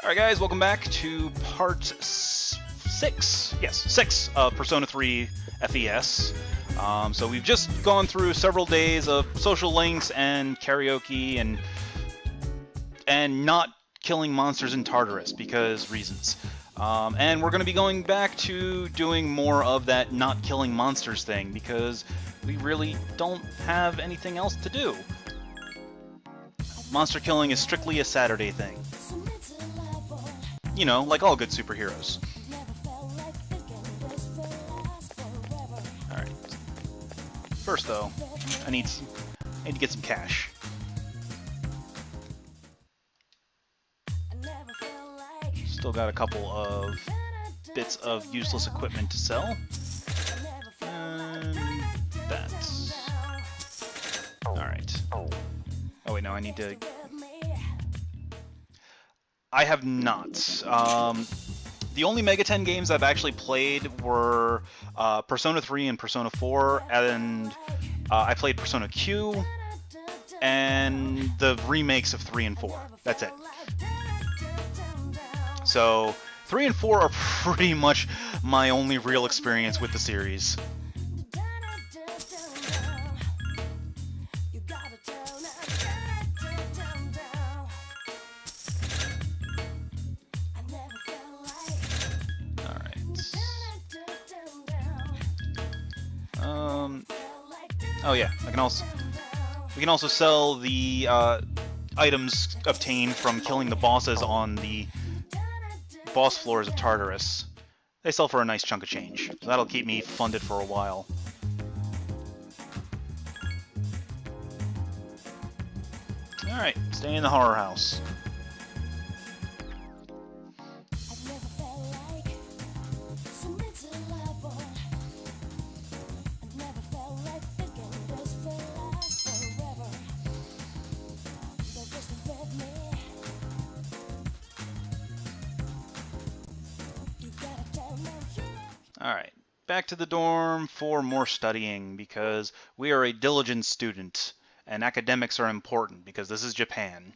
Alright guys, welcome back to part 6. Yes, 6 of Persona 3 FES. So we've just gone through several days of social links and karaoke and not killing monsters in Tartarus because reasons. And we're going to be going back to doing more of that not killing monsters thing because we really don't have anything else to do. Monster killing is strictly a Saturday thing. You know, like all good superheroes. Alright. First, though, I need to get some cash. Still got a couple of bits of useless equipment to sell. And that's... Alright. Oh wait, no, I need to... I have not. The only Mega 10 games I've actually played were Persona 3 and Persona 4, and I played Persona Q, and the remakes of 3 and 4. That's it. So, 3 and 4 are pretty much my only real experience with the series. Oh yeah, we can also sell the items obtained from killing the bosses on the boss floors of Tartarus. They sell for a nice chunk of change, so that'll keep me funded for a while. Alright, stay in the horror house. Alright, back to the dorm for more studying, because we are a diligent student, and academics are important, because this is Japan.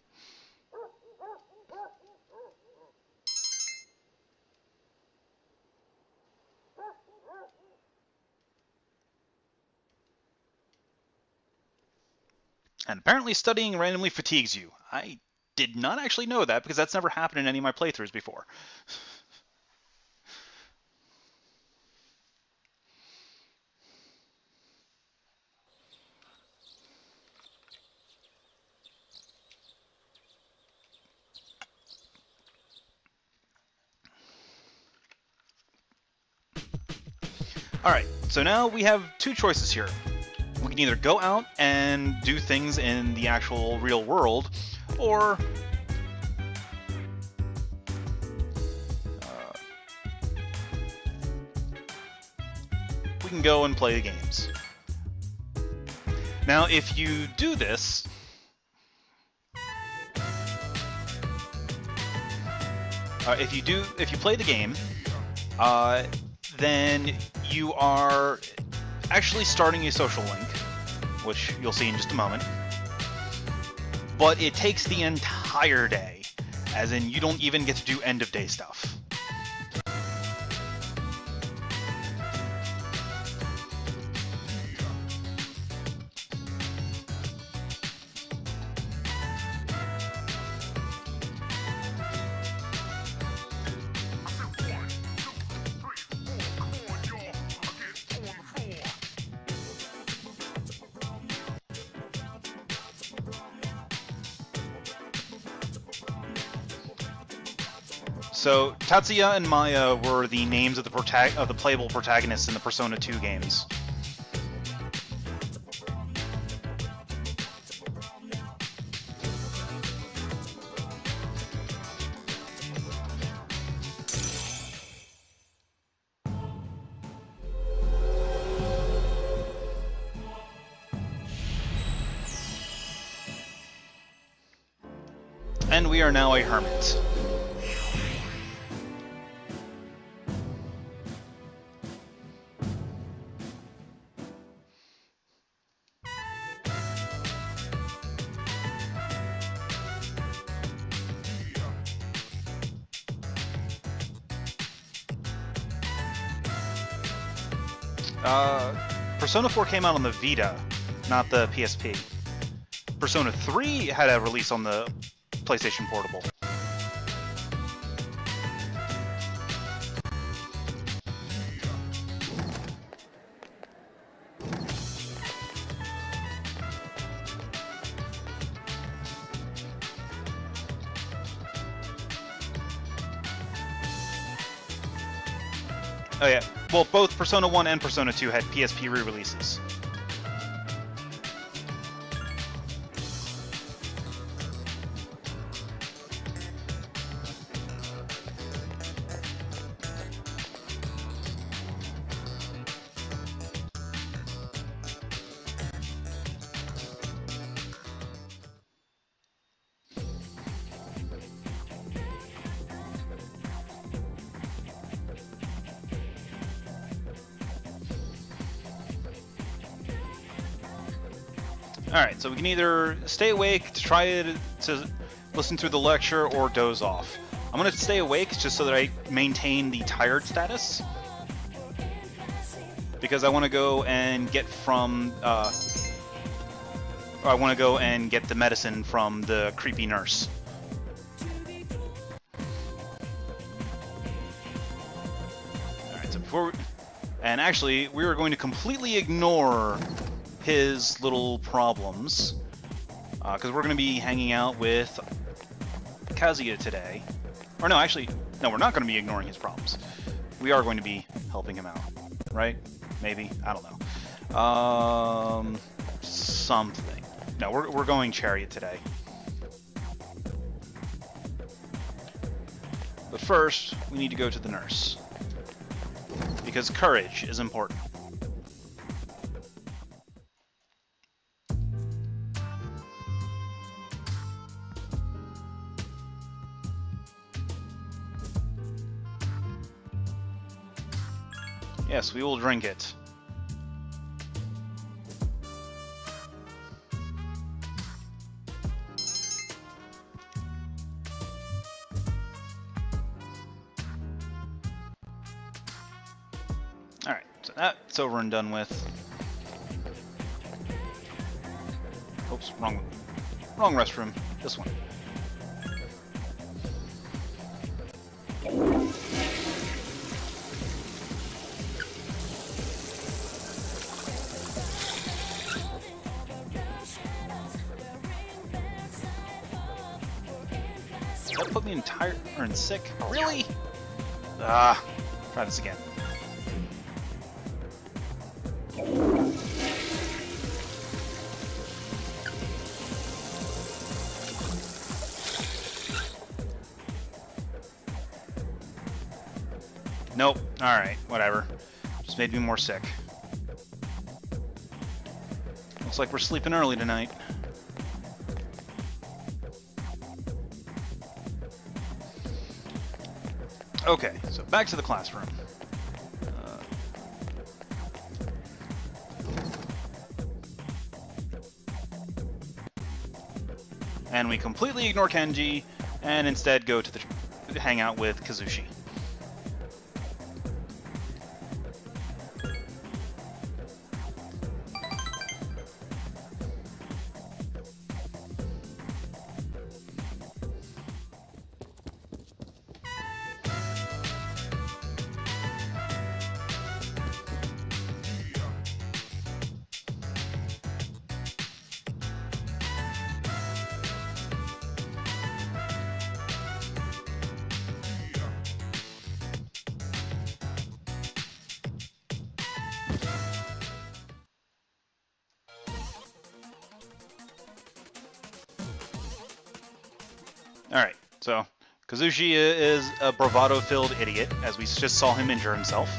And apparently studying randomly fatigues you. I did not actually know that, because that's never happened in any of my playthroughs before. Alright, so now we have two choices here. We can either go out and do things in the actual real world, or we can go and play the games. Now, if you do this, if you play the game, then you are actually starting a social link, which you'll see in just a moment. But it takes the entire day, as in you don't even get to do end of day stuff. So, Tatsuya and Maya were the names of the playable protagonists in the Persona 2 games. And we are now a hermit. Persona 4 came out on the Vita, not the PSP. Persona 3 had a release on the PlayStation Portable. Oh yeah, well, both Persona 1 and Persona 2 had PSP re-releases. Alright, so we can either stay awake to try to listen through the lecture or doze off. I'm going to stay awake just so that I maintain the tired status. Because I want to go and get from... I want to go and get the medicine from the creepy nurse. Alright, so before... And actually, we were going to completely ignore his little problems, because we're going to be hanging out with Kazuya today. Or no, actually, no, we're not going to be ignoring his problems. We are going to be helping him out, right? Maybe? I don't know. Something. No, we're going Chariot today. But first, we need to go to the nurse. Because courage is important. Yes, we will drink it. Alright, so that's over and done with. Oops, wrong restroom. This one. That put me in tired or in sick? Really? Try this again. Nope. Alright, whatever. Just made me more sick. Looks like we're sleeping early tonight. Okay, so back to the classroom. And we completely ignore Kenji, and instead go to the hang out with Kazushi. Alright, so Kazushi is a bravado-filled idiot, as we just saw him injure himself.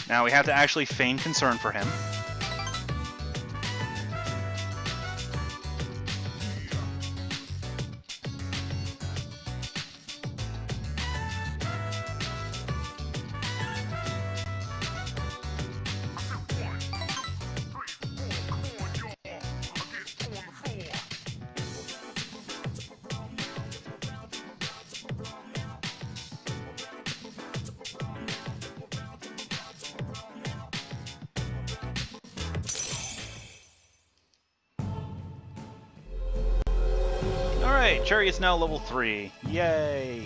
Now we have to actually feign concern for him. Alright, Chariot's now level 3. Yay!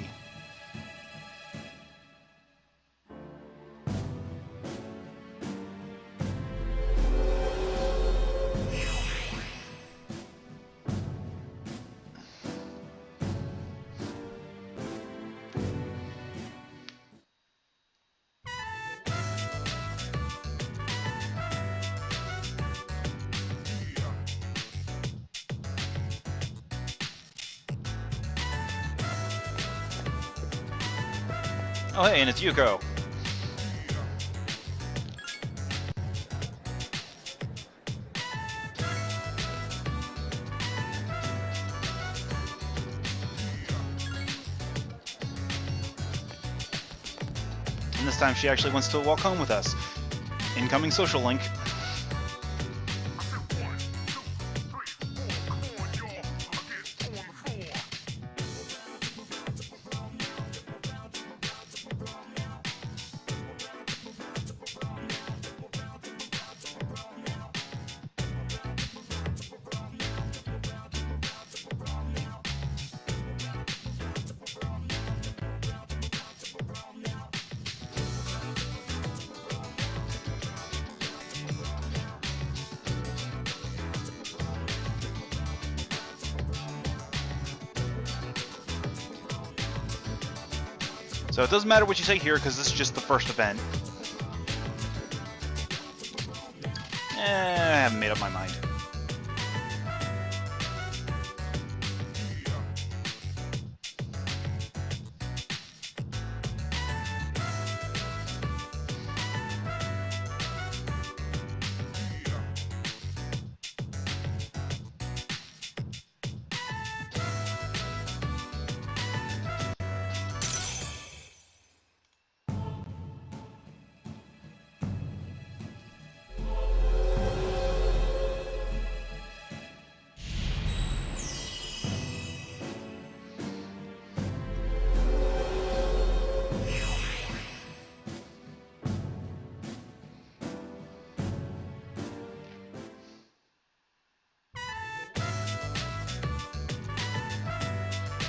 Oh hey, and it's Yuko. And this time she actually wants to walk home with us. Incoming social link. So it doesn't matter what you say here, because this is just the first event. I haven't made up my mind.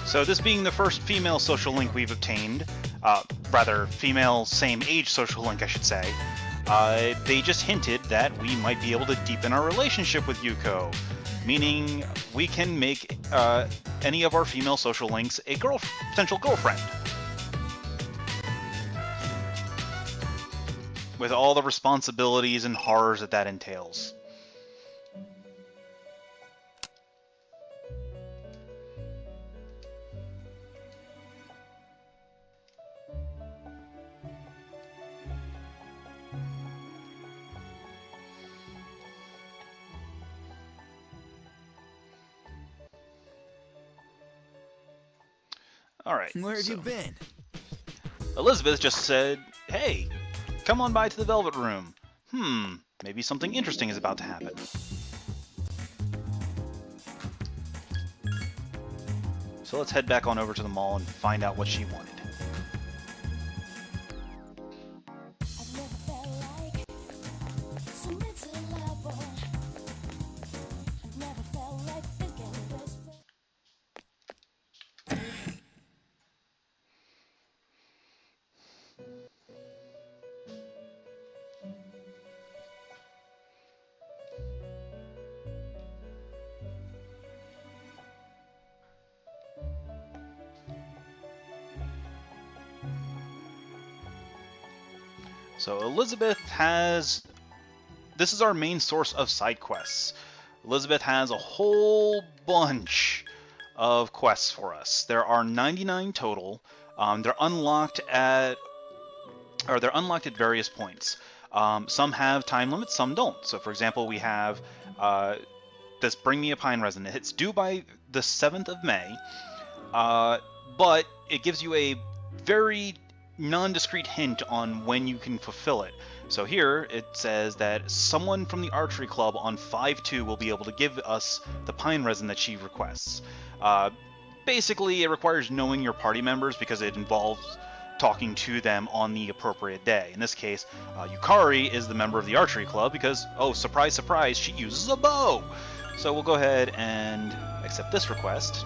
So this being the first female social link we've obtained, rather female same age social link I should say, they just hinted that we might be able to deepen our relationship with Yuko, meaning we can make any of our female social links a potential girlfriend. With all the responsibilities and horrors that entails. Alright. Where have you been? Elizabeth just said, hey, come on by to the Velvet Room. Maybe something interesting is about to happen. So let's head back on over to the mall and find out what she wanted. So Elizabeth has... This is our main source of side quests. Elizabeth has a whole bunch of quests for us. There are 99 total. They're unlocked at various points. Some have time limits, some don't. So for example, we have this Bring Me a Pine Resin. It's due by the 7th of May, but it gives you a very non-discrete hint on when you can fulfill it. So here it says that someone from the archery club on 5-2 will be able to give us the pine resin that she requests. Basically, it requires knowing your party members because it involves talking to them on the appropriate day. In this case, Yukari is the member of the archery club because, oh, surprise, surprise, she uses a bow! So we'll go ahead and accept this request.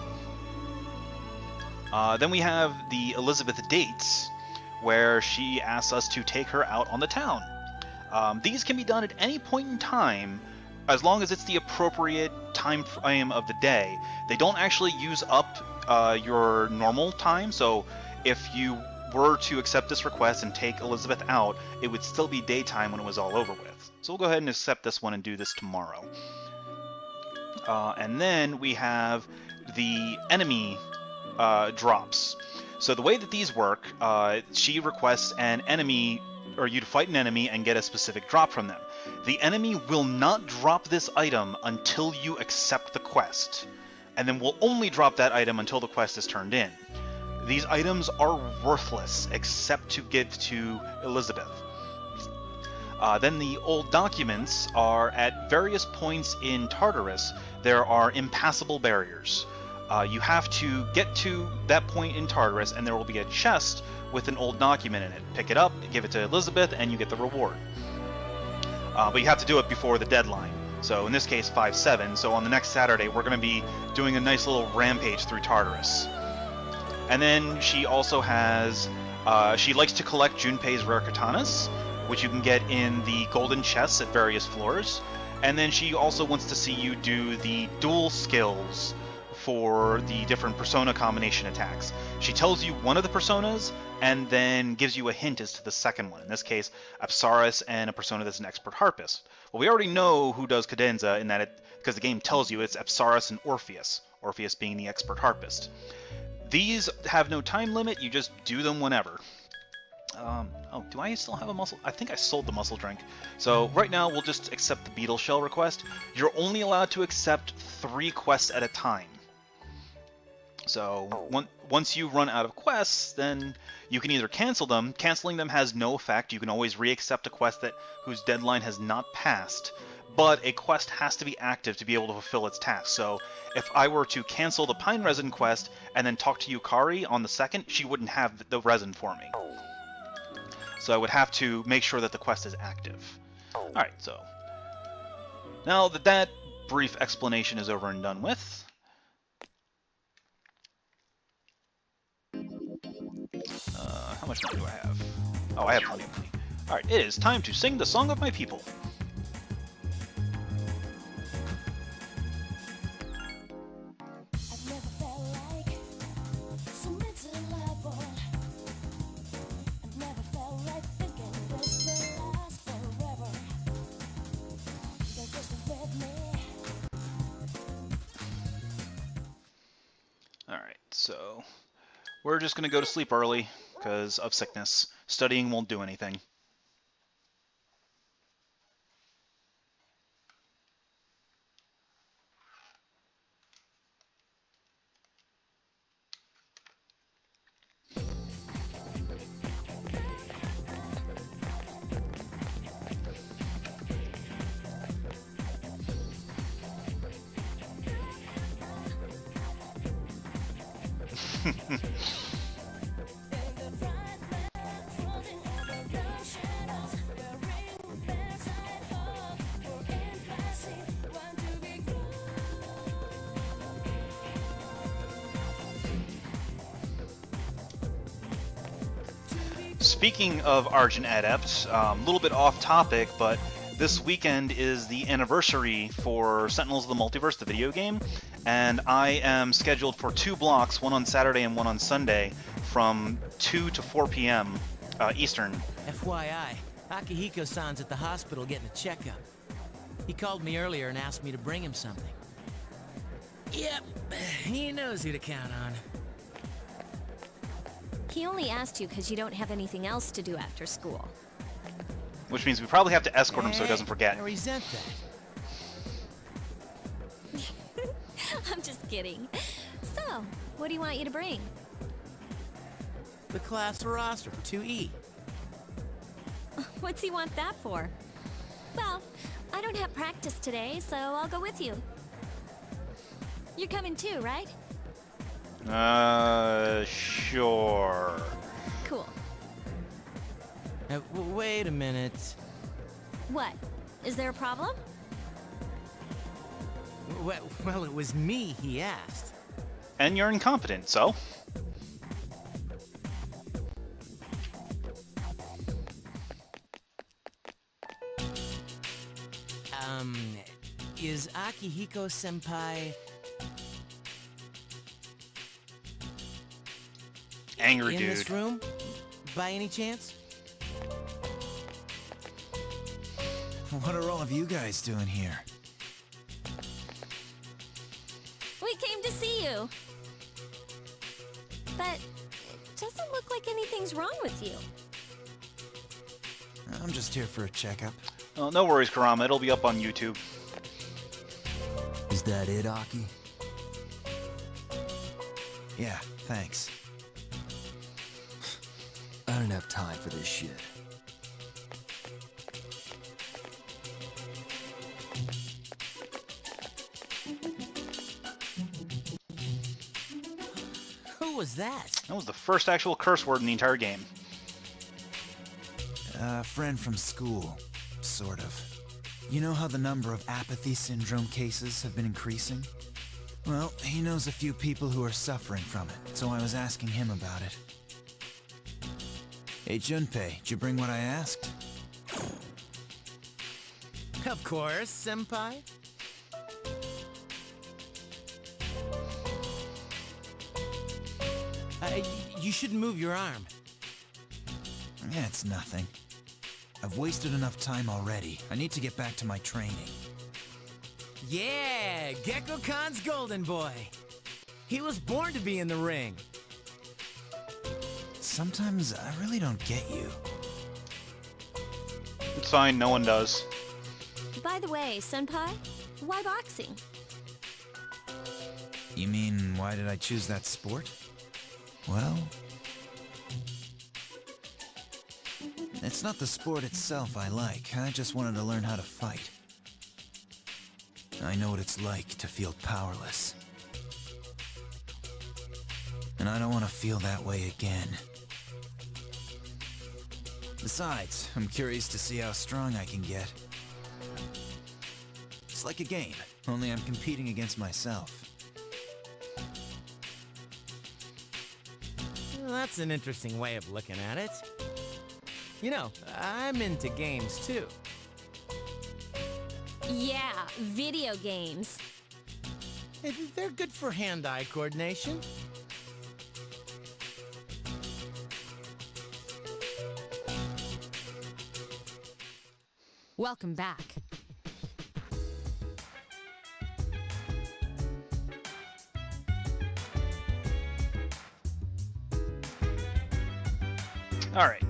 Then we have the Elizabeth dates, where she asks us to take her out on the town. These can be done at any point in time, as long as it's the appropriate time frame of the day. They don't actually use up your normal time, so if you were to accept this request and take Elizabeth out, it would still be daytime when it was all over with. So we'll go ahead and accept this one and do this tomorrow. And then we have the enemy drops. So the way that these work, she requests an enemy, or you to fight an enemy and get a specific drop from them. The enemy will not drop this item until you accept the quest, and then will only drop that item until the quest is turned in. These items are worthless except to give to Elizabeth. Then the old documents are at various points in Tartarus. There are impassable barriers. You have to get to that point in Tartarus, and there will be a chest with an old document in it. Pick it up, give it to Elizabeth, and you get the reward. But you have to do it before the deadline. So in this case, 5/7. So on the next Saturday, we're going to be doing a nice little rampage through Tartarus. And then she also has, she likes to collect Junpei's rare katanas, which you can get in the golden chests at various floors. And then she also wants to see you do the dual skills for the different persona combination attacks. She tells you one of the personas and then gives you a hint as to the second one. In this case, Apsaris and a persona that's an expert harpist. Well, we already know who does cadenza in that because the game tells you it's Apsaris and Orpheus, Orpheus being the expert harpist. These have no time limit, you just do them whenever. Oh, do I still have a muscle? I think I sold the muscle drink. So right now we'll just accept the beetle shell request. You're only allowed to accept 3 quests at a time. So once you run out of quests, then you can either cancel them. Canceling them has no effect. You can always re-accept a quest whose deadline has not passed. But a quest has to be active to be able to fulfill its task. So if I were to cancel the pine resin quest and then talk to Yukari on the second, she wouldn't have the resin for me. So I would have to make sure that the quest is active. Alright, so now that that brief explanation is over and done with, how much money do I have? Oh, I have plenty of money. Alright, it is time to sing the song of my people. Alright, so we're just going to go to sleep early because of sickness. Studying won't do anything. Speaking of Argent Adept, a little bit off topic, but this weekend is the anniversary for Sentinels of the Multiverse, the video game, and I am scheduled for 2 blocks, one on Saturday and one on Sunday, from 2 to 4 p.m. Eastern. FYI, Akihiko-san's at the hospital getting a checkup. He called me earlier and asked me to bring him something. Yep, he knows who to count on. He only asked you because you don't have anything else to do after school. Which means we probably have to escort him so he doesn't forget. I resent that. I'm just kidding. So, what do you want you to bring? The class roster for 2E. What's he want that for? Well, I don't have practice today, so I'll go with you. You're coming too, right? Sure. Cool. Wait a minute. What? Is there a problem? Well, it was me he asked. And you're incompetent, so? Is Akihiko-senpai Angry in dude. this room, by any chance? What are all of you guys doing here? We came to see you. But it doesn't look like anything's wrong with you. I'm just here for a checkup. Oh, no worries, Karama. It'll be up on YouTube. Is that it, Aki? Yeah, thanks. I don't have time for this shit. Who was that? That was the first actual curse word in the entire game. A friend from school, sort of. You know how the number of apathy syndrome cases have been increasing? Well, he knows a few people who are suffering from it, so I was asking him about it. Hey, Junpei, did you bring what I asked? Of course, senpai. You shouldn't move your arm. Yeah, it's nothing. I've wasted enough time already. I need to get back to my training. Yeah, Gecko-Khan's golden boy. He was born to be in the ring. Sometimes I really don't get you. It's fine, no one does. By the way, Senpai, why boxing? You mean, why did I choose that sport? Well, it's not the sport itself I like. I just wanted to learn how to fight. I know what it's like to feel powerless. And I don't want to feel that way again. Besides, I'm curious to see how strong I can get. It's like a game, only I'm competing against myself. Well, that's an interesting way of looking at it. You know, I'm into games too. Yeah, video games. They're good for hand-eye coordination. Welcome back. Alright.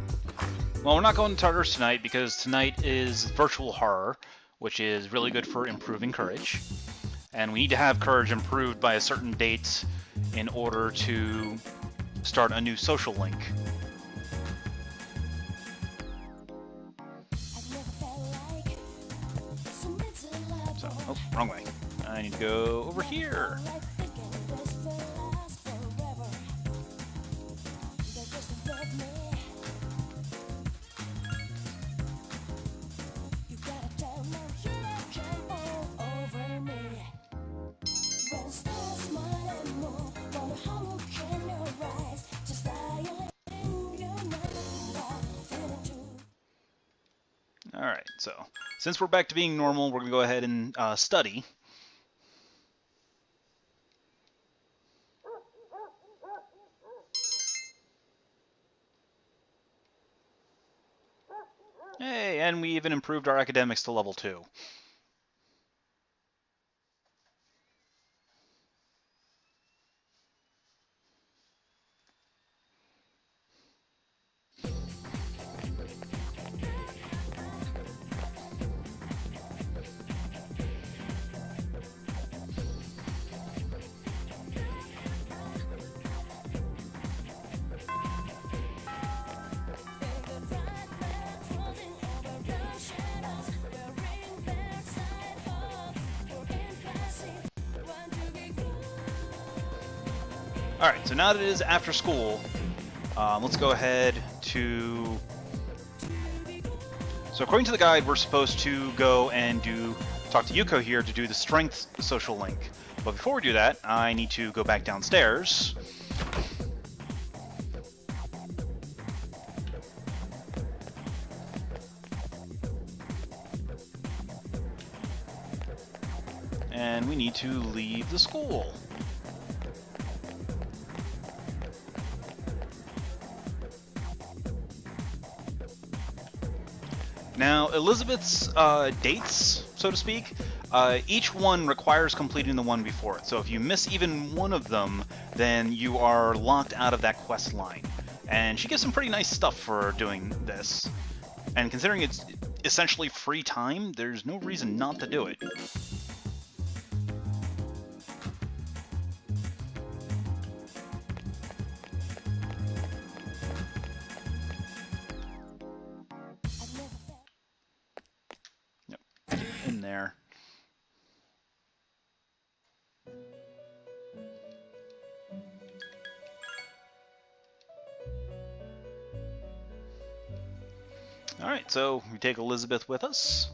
Well, we're not going to Tartarus tonight because tonight is virtual horror, which is really good for improving courage. And we need to have courage improved by a certain date in order to start a new social link. So, oh, wrong way. I need to go over here. Alright, so since we're back to being normal, we're going to go ahead and study. Hey, and we even improved our academics to level 2. Alright, so now that it is after school, let's go ahead to... So according to the guide, we're supposed to go and talk to Yuko here to do the strength social link. But before we do that, I need to go back downstairs. and we need to leave the school. Now, Elizabeth's dates, so to speak, each one requires completing the one before it. So if you miss even one of them, then you are locked out of that quest line. And she gets some pretty nice stuff for doing this. And considering it's essentially free time, there's no reason not to do it. In there. Alright, so we take Elizabeth with us.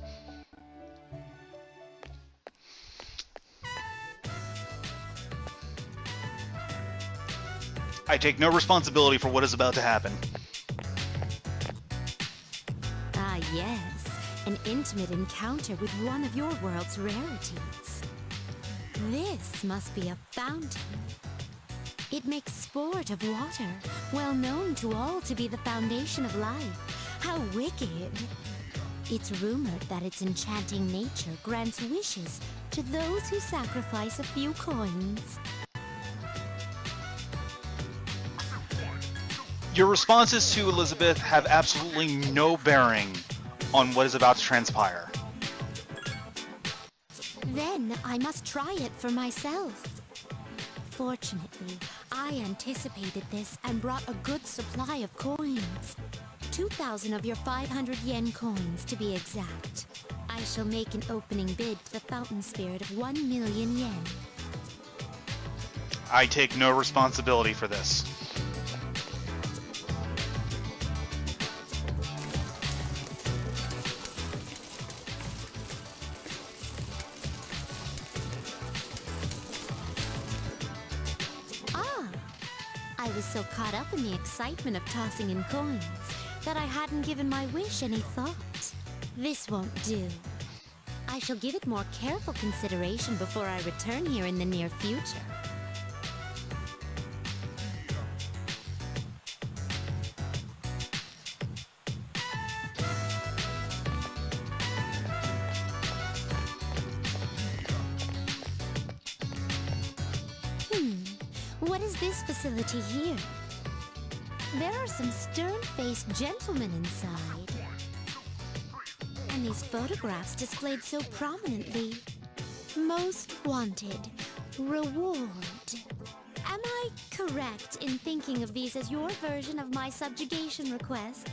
I take no responsibility for what is about to happen. Ah, yes. An intimate encounter with one of your world's rarities. This must be a fountain. It makes sport of water, well known to all to be the foundation of life. How wicked! It's rumored that its enchanting nature grants wishes to those who sacrifice a few coins. Your responses to Elizabeth have absolutely no bearing on what is about to transpire. Then I must try it for myself. Fortunately, I anticipated this and brought a good supply of coins. 2,000 of your 500 yen coins, to be exact. I shall make an opening bid to the fountain spirit of 1 million yen. I take no responsibility for this. I was so caught up in the excitement of tossing in coins that I hadn't given my wish any thought. This won't do. I shall give it more careful consideration before I return here in the near future. What is this facility here? There are some stern-faced gentlemen inside. And these photographs displayed so prominently. Most wanted. Reward. Am I correct in thinking of these as your version of my subjugation requests?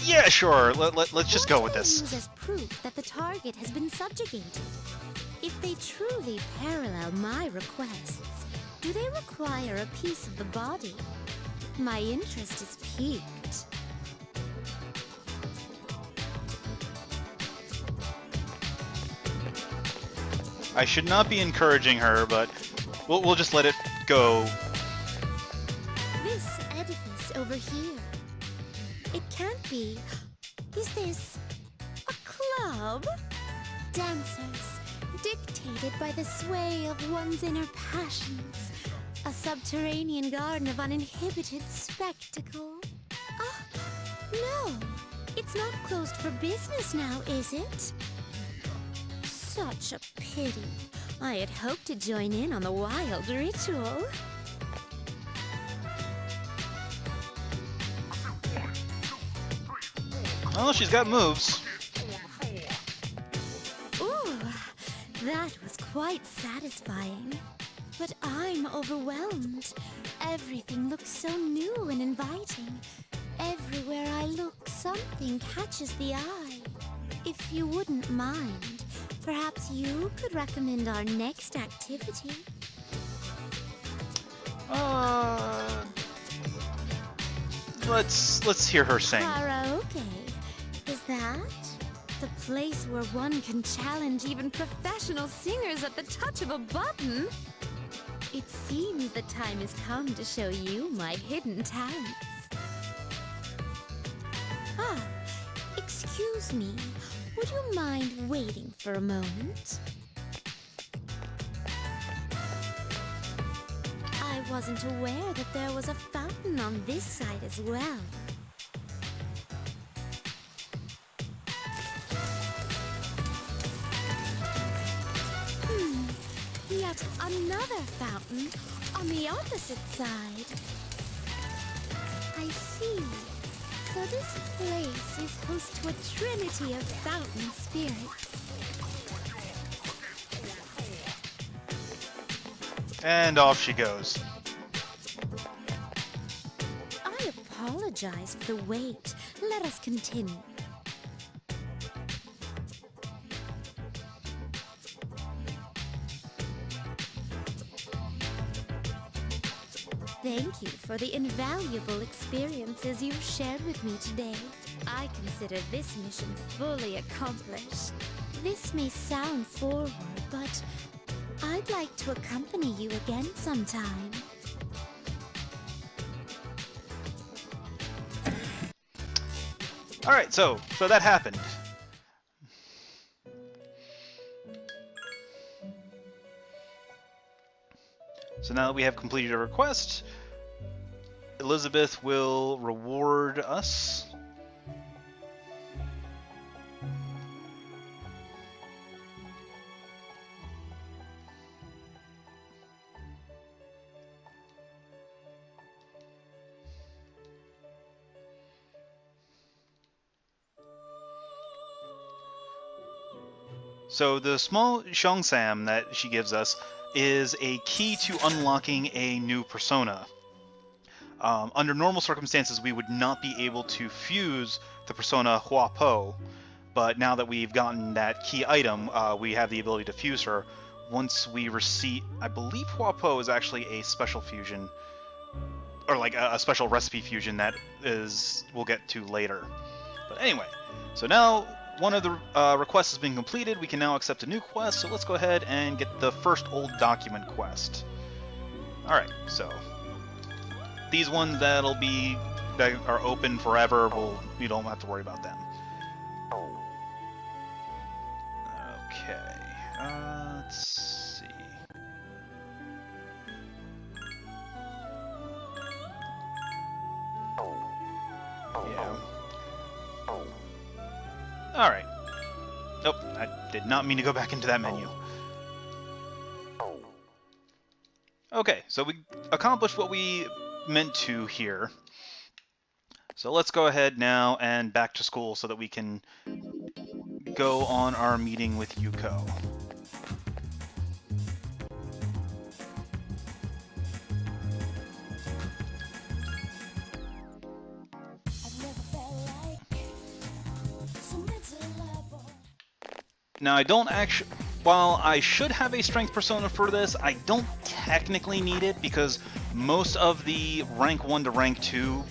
Yeah, sure. Let's just go with this. Use as proof that the target has been subjugated. If they truly parallel my requests, do they require a piece of the body? My interest is piqued. I should not be encouraging her, but we'll just let it go. This edifice over here. It can't be. Is this a club? Dancers, dictated by the sway of one's inner passions. A subterranean garden of uninhibited spectacle. Ah, no. It's not closed for business now, is it? Such a pity. I had hoped to join in on the wild ritual. Oh, she's got moves. Ooh, that was quite satisfying. But I'm overwhelmed. Everything looks so new and inviting. Everywhere I look, something catches the eye. If you wouldn't mind, perhaps you could recommend our next activity. Let's hear her sing. Karaoke. Is that the place where one can challenge even professional singers at the touch of a button? It seems the time has come to show you my hidden talents. Ah, Excuse me, would you mind waiting for a moment? I wasn't aware that there was a fountain on this side as well. Yet another fountain on the opposite side. I see. So this place is host to a trinity of fountain spirits. And off she goes. I apologize for the wait. Let us continue. Thank you for the invaluable experiences you've shared with me today. I consider this mission fully accomplished. This may sound forward, but I'd like to accompany you again sometime. Alright, so that happened. So now that we have completed a request, Elizabeth will reward us. So the small Xiangsam that she gives us is a key to unlocking a new persona. Under normal circumstances, we would not be able to fuse the persona Huapo, but now that we've gotten that key item, we have the ability to fuse her. Once we receive, I believe Huapo is actually a special fusion, or like a special recipe fusion that we'll get to later. But anyway, so now one of the requests has been completed. We can now accept a new quest, so let's go ahead and get the first old document quest. Alright, so these ones that are open forever, you don't have to worry about them. Okay, let's see. Yeah. Alright. Nope, I did not mean to go back into that menu. Okay, so we accomplished what we meant to here. So let's go ahead now and back to school so that we can go on our meeting with Yuko. Now, I don't actually... While I should have a strength persona for this, I don't technically need it because most of the rank 1 to rank 2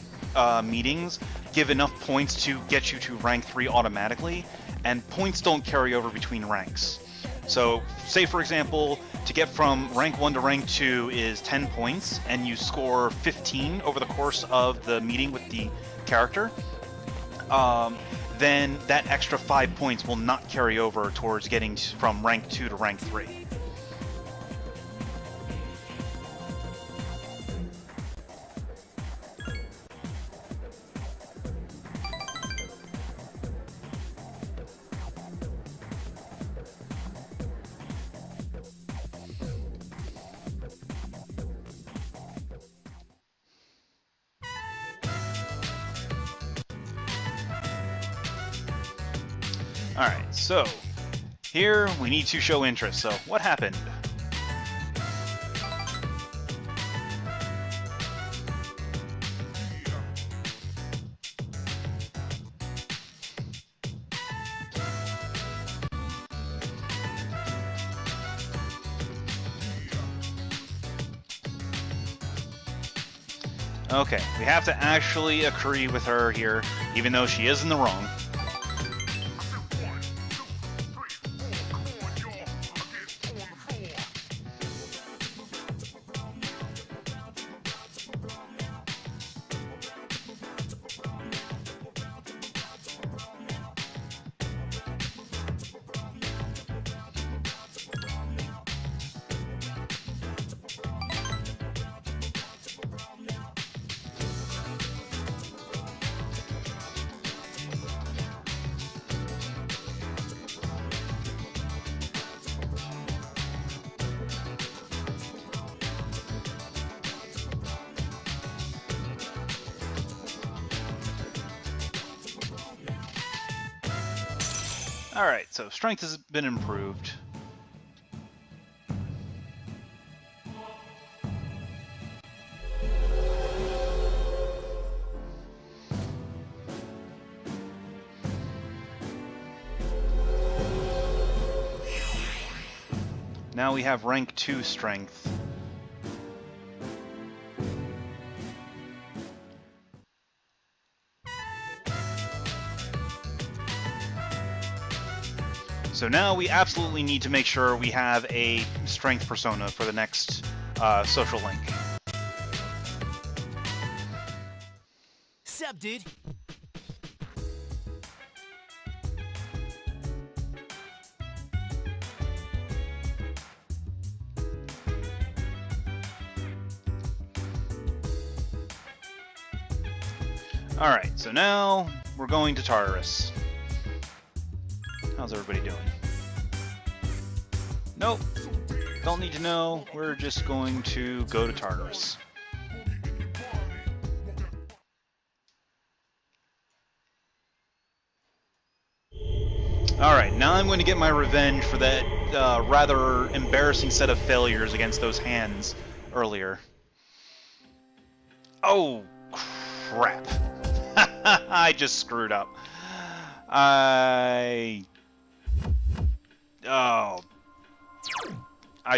meetings give enough points to get you to rank 3 automatically, and points don't carry over between ranks. So, say for example, to get from rank 1 to rank 2 is 10 points, and you score 15 over the course of the meeting with the character. Then that extra 5 points will not carry over towards getting from rank 2 to rank 3. Alright, so here we need to show interest. So what happened? Okay, we have to actually agree with her here, even though she is in the wrong. Alright, so strength has been improved. Now we have rank 2 strength. So now we absolutely need to make sure we have a strength persona for the next social link. Sup, dude? Alright, so now we're going to Tartarus. How's everybody doing? Nope. Don't need to know. We're just going to go to Tartarus. Alright, now I'm going to get my revenge for that rather embarrassing set of failures against those hands earlier. Oh, crap. I just screwed up. I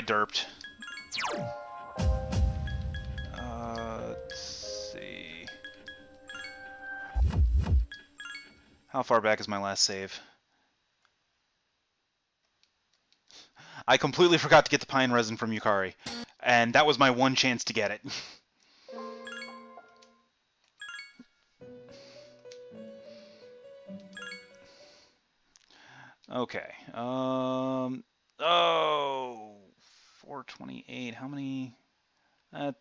derped. Let's see. How far back is my last save? I completely forgot to get the pine resin from Yukari, and that was my one chance to get it. Okay. Oh, 428. How many?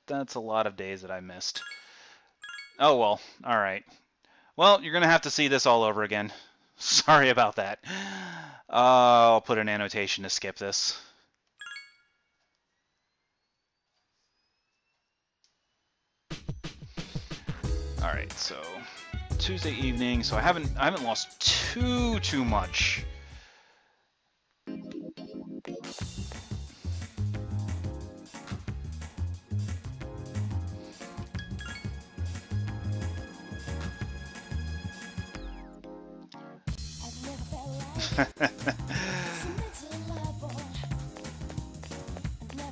That's a lot of days that I missed. Oh well. All right. Well, you're gonna have to see this all over again. Sorry about that. I'll put an annotation to skip this. All right. So Tuesday evening. So I haven't lost too much.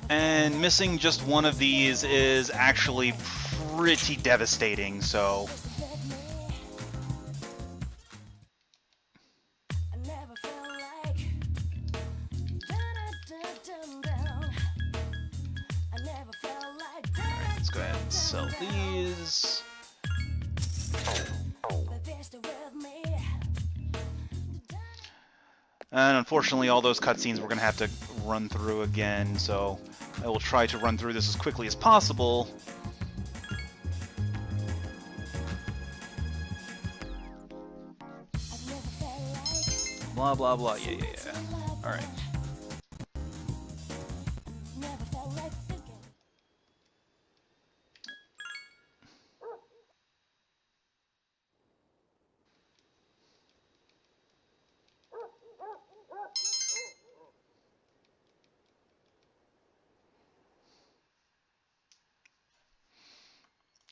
And missing just one of these is actually pretty devastating, so... Alright, let's go ahead and sell these. And unfortunately, all those cutscenes we're going to have to run through again, so I will try to run through this as quickly as possible. Blah, blah, blah. Yeah. Alright.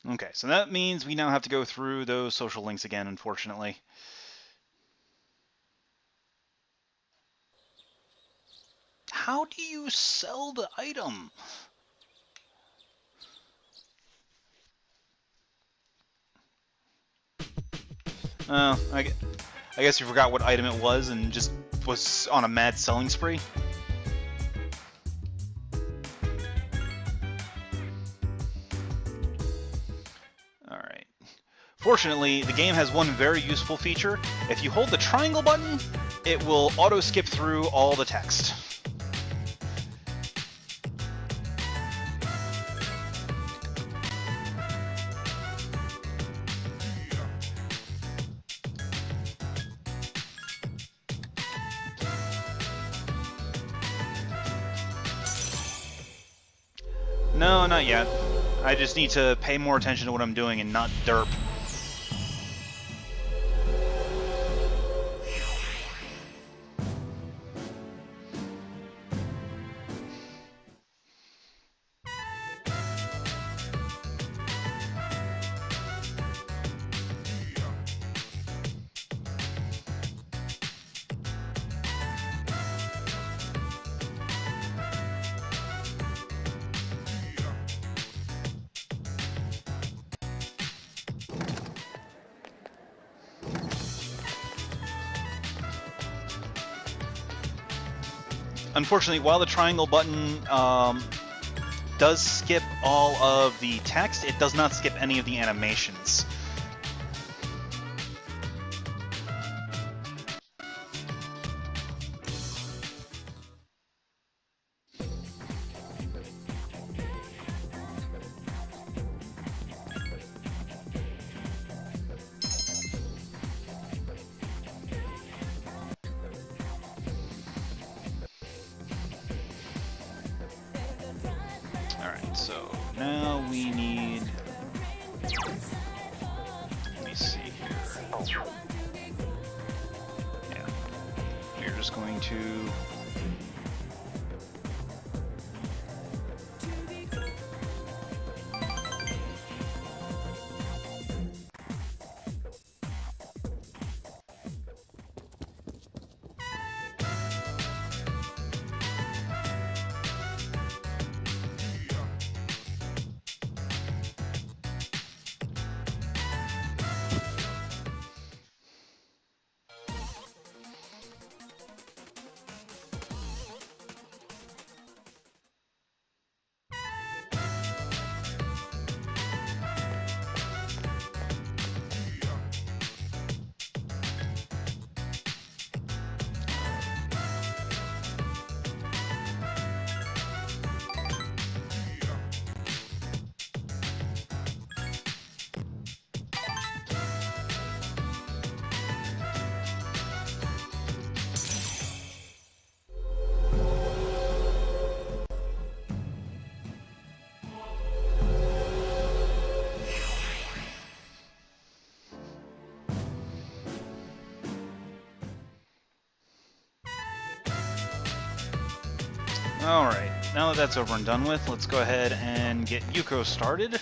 Okay, so that means we now have to go through those social links again, unfortunately. How do you sell the item? I guess you forgot what item it was and just was on a mad selling spree. Alright. Fortunately, the game has one very useful feature. If you hold the triangle button, it will auto-skip through all the text. No, not yet. I just need to pay more attention to what I'm doing and not derp. unfortunately, while the triangle button does skip all of the text, it does not skip any of the animations. Alright, so now we need... Let me see here. Yeah. We're just going to... Alright, now that that's over and done with, let's go ahead and get Yuko started.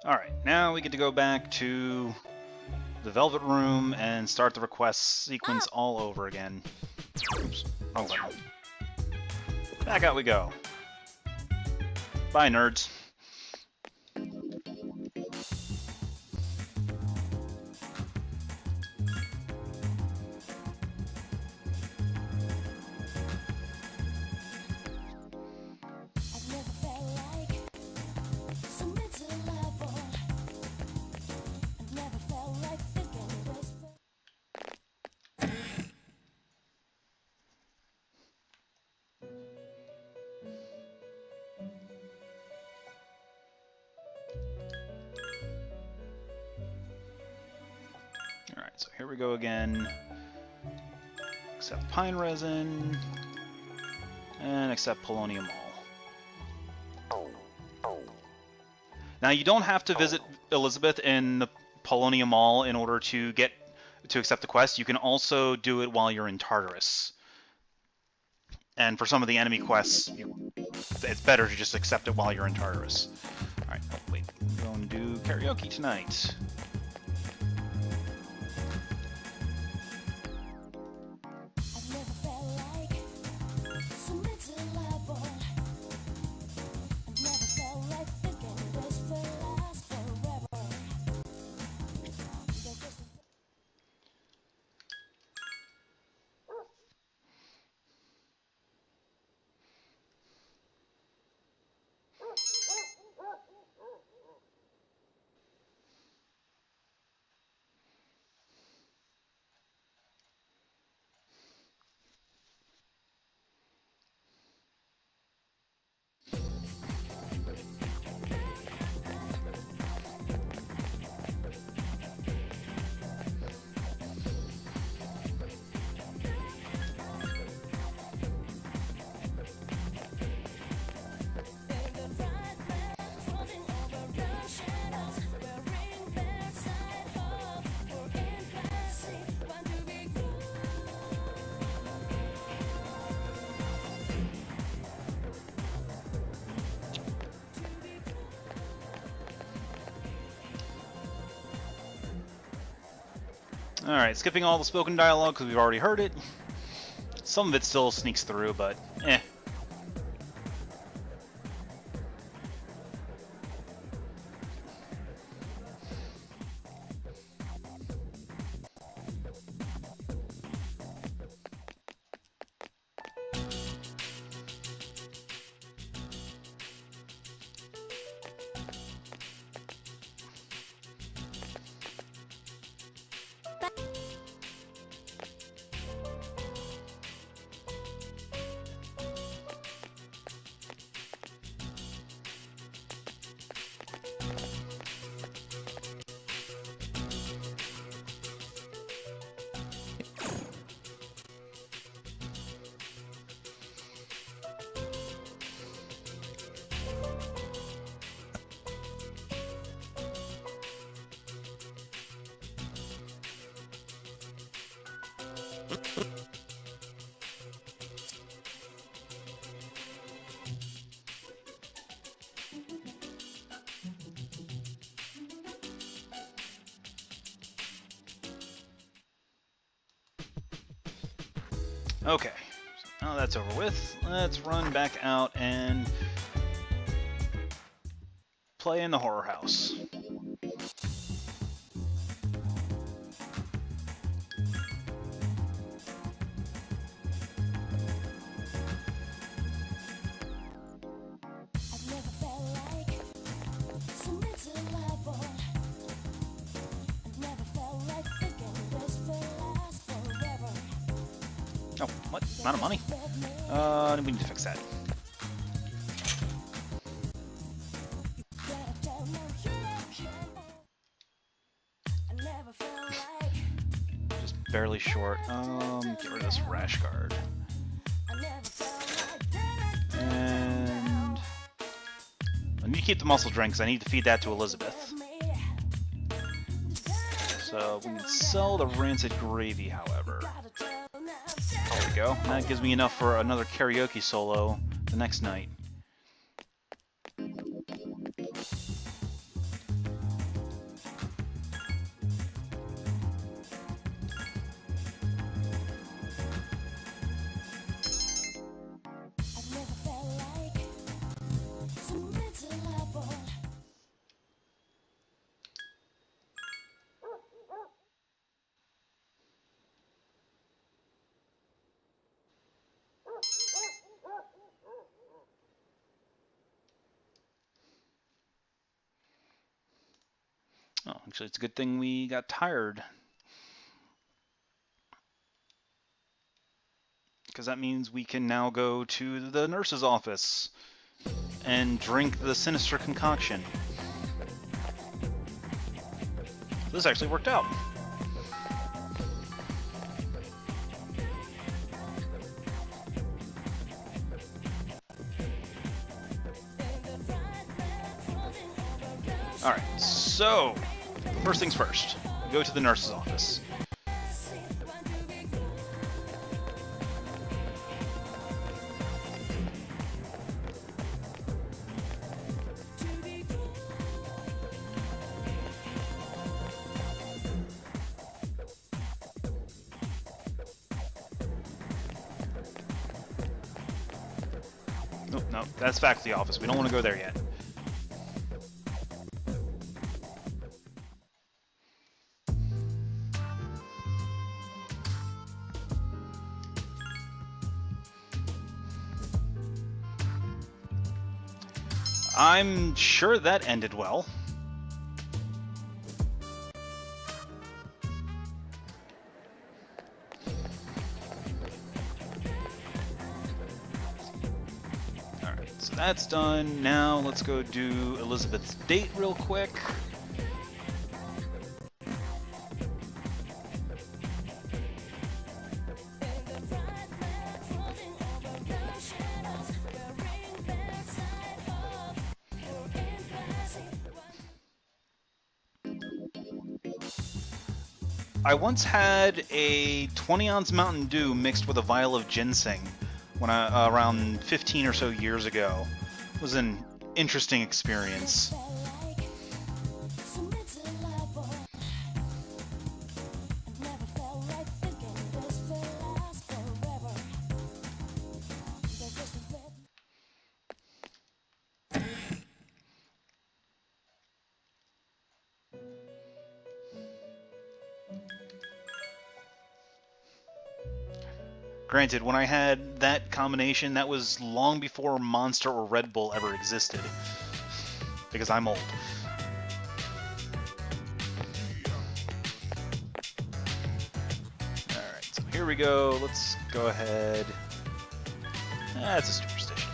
Alright, now we get to go back to the Velvet Room and start the request sequence all over again. Oops, wrong button. Back out we go. Bye, nerds. Alright, so here we go again. Accept pine resin. And accept polonium all. Now you don't have to visit Elizabeth in the Polonium Mall in order to accept the quest. You can also do it while you're in Tartarus. And for some of the enemy quests, it's better to just accept it while you're in Tartarus. Alright, oh, wait. We're going to do karaoke tonight. Alright, skipping all the spoken dialogue because we've already heard it. Some of it still sneaks through, but eh. Okay, so now that's over with. Let's run back out and play in the horror house. Oh, what? Amount of money? We need to fix that. Just barely short. Get rid of this rash guard. And I need to keep the muscle drink because I need to feed that to Elizabeth. So we can sell the rancid gravy, however. There we go. And that gives me enough for another karaoke solo the next night. Oh, actually, it's a good thing we got tired. Because that means we can now go to the nurse's office and drink the sinister concoction. This actually worked out. Alright, so first things first, go to the nurse's office. Nope, no, that's faculty office. We don't want to go there yet. I'm sure that ended well. Alright, so that's done. Now let's go do Elizabeth's date real quick. I once had a 20-ounce Mountain Dew mixed with a vial of ginseng when around 15 or so years ago. It was an interesting experience. Granted, when I had that combination, that was long before Monster or Red Bull ever existed. Because I'm old. Alright, so here we go. Let's go ahead. That's a superstition.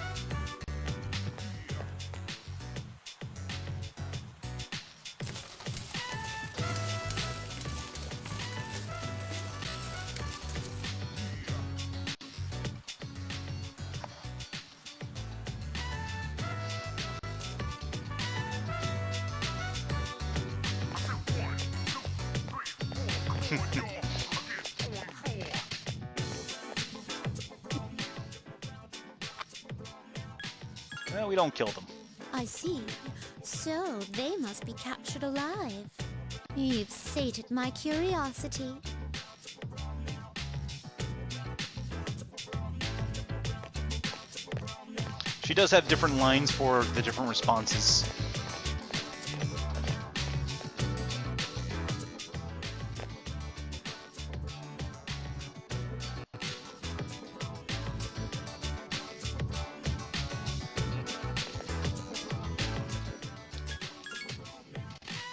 Well, we don't kill them. I see. So they must be captured alive. You've sated my curiosity. She does have different lines for the different responses.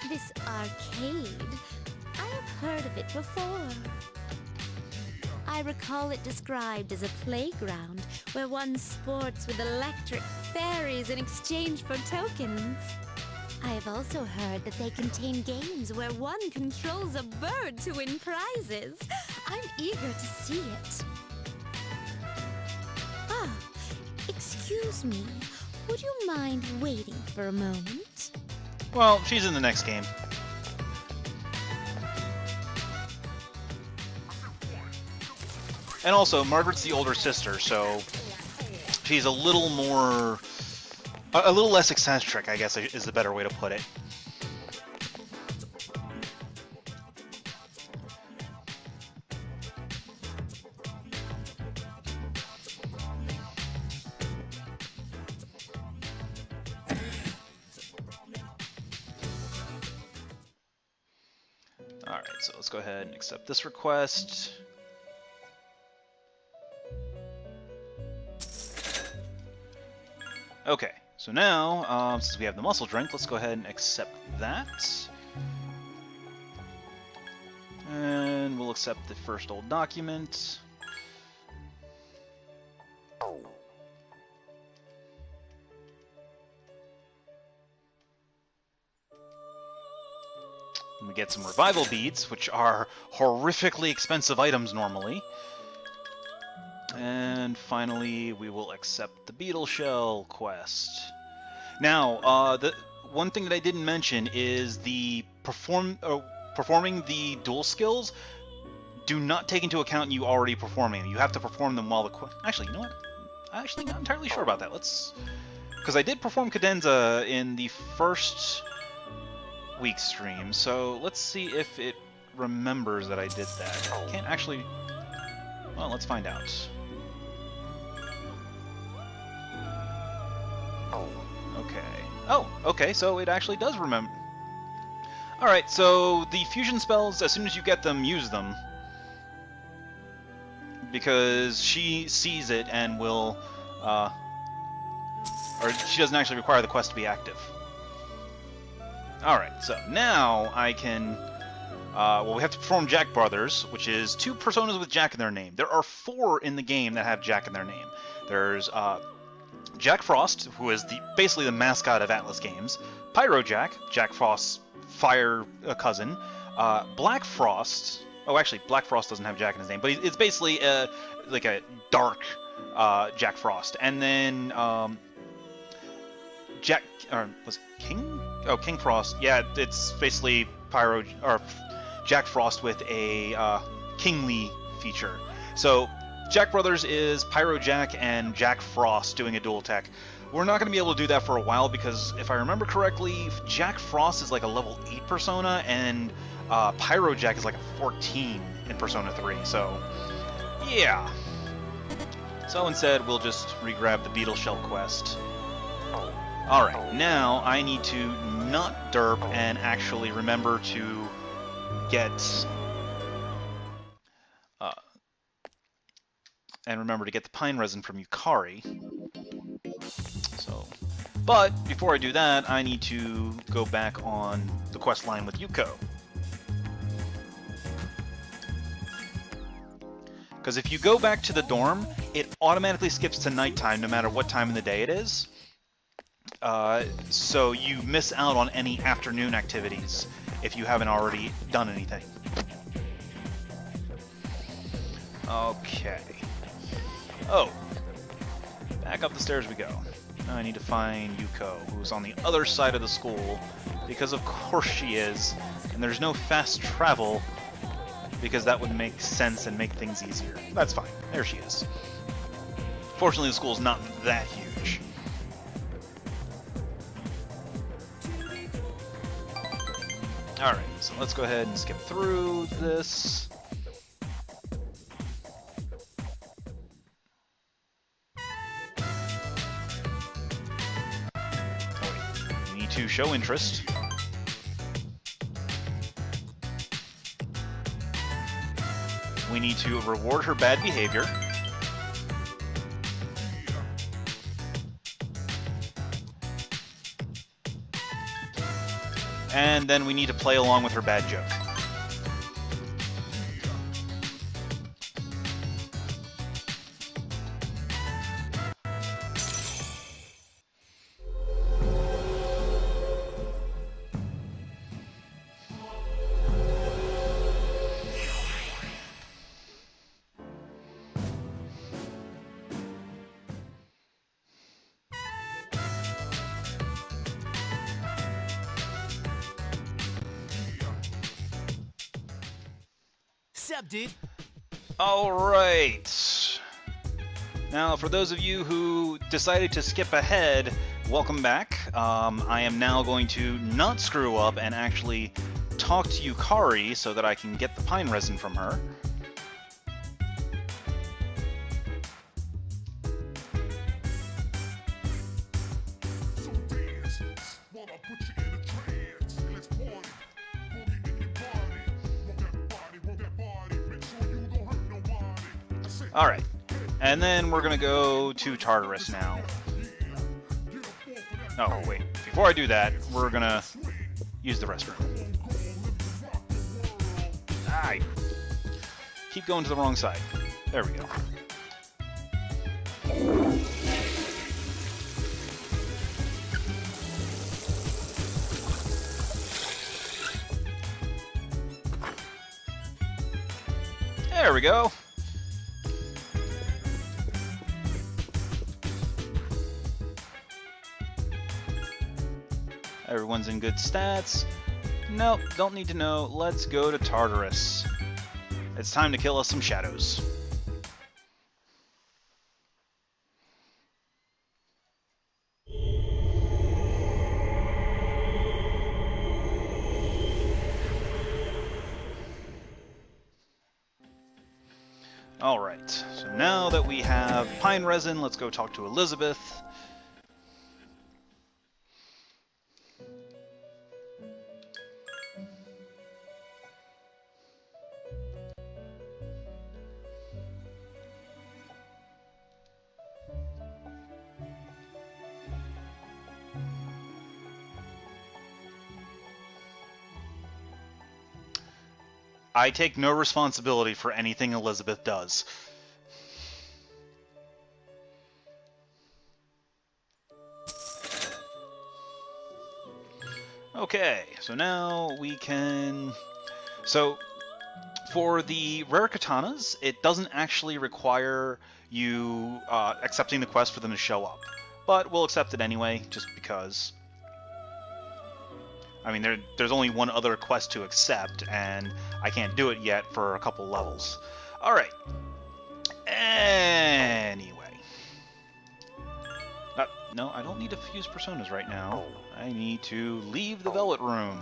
This arcade, I have heard of it before. I recall it described as a playground where one sports with electric fairies in exchange for tokens. I have also heard that they contain games where one controls a bird to win prizes. I'm eager to see it. Ah, excuse me. Would you mind waiting for a moment? Well, she's in the next game. And also, Margaret's the older sister, so she's a little more... a little less eccentric, I guess, is the better way to put it. Alright, so let's go ahead and accept this request. Okay, so now, since we have the muscle drink, let's go ahead and accept that. And we'll accept the first old document. And we get some revival beads, which are horrifically expensive items normally. And finally, we will accept the Beetle Shell quest. Now, the one thing that I didn't mention is the performing the dual skills do not take into account you already performing them. You have to perform them while the quest... Actually, you know what? I'm actually not entirely sure about that. Let's... Because I did perform Cadenza in the first week's stream, so let's see if it remembers that I did that. I can't actually... Well, let's find out. Okay. Oh, okay, so it actually does remember. Alright, so the fusion spells, as soon as you get them, use them. Because she sees it and will, or she doesn't actually require the quest to be active. Alright, so now I can... well, we have to perform Jack Brothers, which is 2 personas with Jack in their name. There are 4 in the game that have Jack in their name. There's Jack Frost, who is basically the mascot of Atlas Games. Pyro Jack, Jack Frost's fire cousin. Black Frost. Oh, actually, Black Frost doesn't have Jack in his name, but it's basically like a dark Jack Frost. And then Jack, or was it King? Oh, King Frost. Yeah, it's basically Pyro or Jack Frost with a kingly feature. So Jack Brothers is Pyro Jack and Jack Frost doing a dual tech. We're not going to be able to do that for a while because, if I remember correctly, Jack Frost is like a level 8 persona, and Pyro Jack is like a 14 in Persona 3, so yeah. So instead, we'll just re-grab the Beetle Shell quest. Alright, now I need to not derp and actually remember to get And remember to get the pine resin from Yukari. So, but before I do that, I need to go back on the quest line with Yuko. Because if you go back to the dorm, it automatically skips to nighttime no matter what time in the day it is. So you miss out on any afternoon activities if you haven't already done anything. Okay. Oh. Back up the stairs we go. Now I need to find Yuko, who's on the other side of the school, because of course she is, and there's no fast travel, because that would make sense and make things easier. That's fine. There she is. Fortunately, the school's not that huge. Alright, so let's go ahead and skip through this. We need to show interest. We need to reward her bad behavior. And then we need to play along with her bad joke. Sup, dude? Alright. Now, for those of you who decided to skip ahead, welcome back. I am now going to not screw up and actually talk to Yukari so that I can get the pine resin from her. Alright, and then we're gonna go to Tartarus now. Oh, wait. Before I do that, we're gonna use the restroom. I keep going to the wrong side. There we go. There we go. Everyone's in good stats. Nope, don't need to know. Let's go to Tartarus. It's time to kill us some shadows. Alright, so now that we have pine resin, let's go talk to Elizabeth. I take no responsibility for anything Elizabeth does. Okay, so now we can... So, for the rare katanas, it doesn't actually require you accepting the quest for them to show up. But we'll accept it anyway, just because... I mean, there's only one other quest to accept, and I can't do it yet for a couple levels. Alright. Anyway. No, I don't need to fuse personas right now. I need to leave the Velvet Room.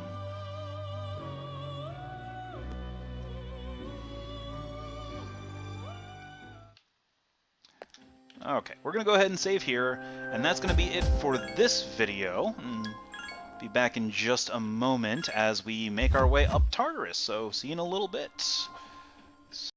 Okay, we're going to go ahead and save here, and that's going to be it for this video. Be back in just a moment as we make our way up Tartarus, so see you in a little bit.